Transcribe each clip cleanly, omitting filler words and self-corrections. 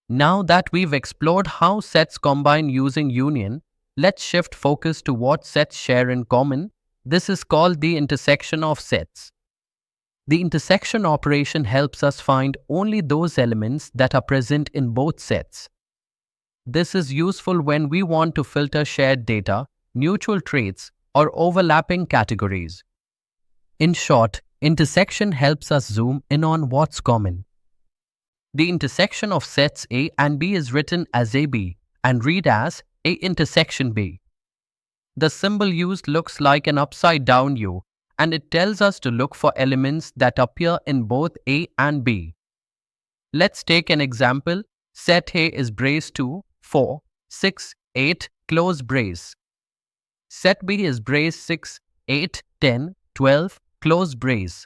Now that we've explored how sets combine using union, let's shift focus to what sets share in common. This is called the intersection of sets. The intersection operation helps us find only those elements that are present in both sets. This is useful when we want to filter shared data, mutual traits, or overlapping categories. In short, intersection helps us zoom in on what's common. The intersection of sets A and B is written as AB and read as A intersection B. The symbol used looks like an upside down U, and it tells us to look for elements that appear in both A and B. Let's take an example. Set A is brace 2, 4, 6, 8, close brace. Set B is brace 6, 8, 10, 12, close brace.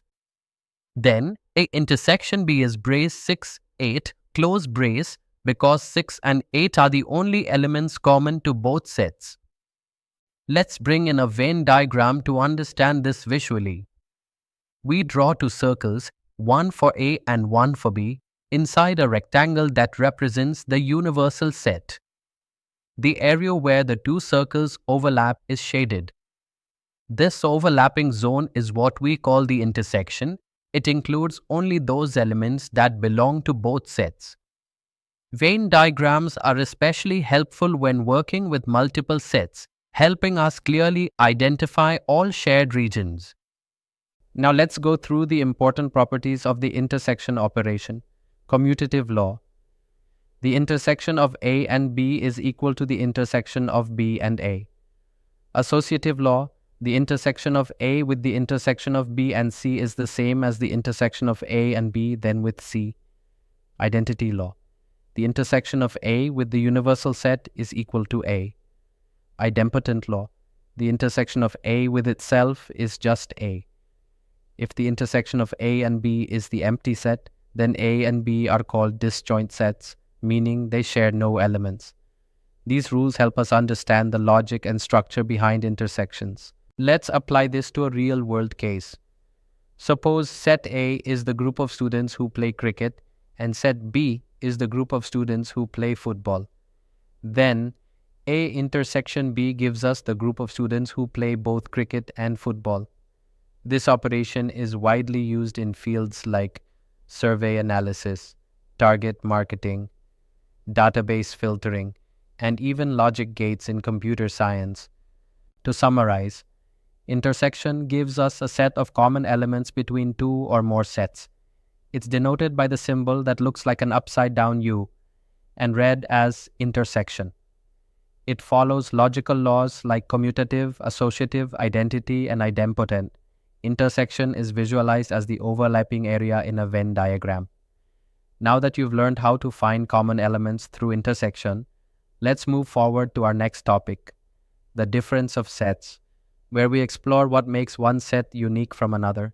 Then, A intersection B is brace 6, 8, close brace, because 6 and 8 are the only elements common to both sets. Let's bring in a Venn diagram to understand this visually. We draw two circles, one for A and one for B, inside a rectangle that represents the universal set. The area where the two circles overlap is shaded. This overlapping zone is what we call the intersection. It includes only those elements that belong to both sets. Venn diagrams are especially helpful when working with multiple sets, helping us clearly identify all shared regions. Now let's go through the important properties of the intersection operation. Commutative law. The intersection of A and B is equal to the intersection of B and A. Associative law. The intersection of A with the intersection of B and C is the same as the intersection of A and B, then with C. Identity law. The intersection of A with the universal set is equal to A. Idempotent law. The intersection of A with itself is just A. If the intersection of A and B is the empty set, then A and B are called disjoint sets, meaning they share no elements. These rules help us understand the logic and structure behind intersections. Let's apply this to a real-world case. Suppose set A is the group of students who play cricket and set B is the group of students who play football. Then, A intersection B gives us the group of students who play both cricket and football. This operation is widely used in fields like survey analysis, target marketing, database filtering, and even logic gates in computer science. To summarize, intersection gives us a set of common elements between two or more sets. It's denoted by the symbol that looks like an upside-down U and read as intersection. It follows logical laws like commutative, associative, identity, and idempotent. Intersection is visualized as the overlapping area in a Venn diagram. Now that you've learned how to find common elements through intersection, let's move forward to our next topic, the difference of sets, where we explore what makes one set unique from another.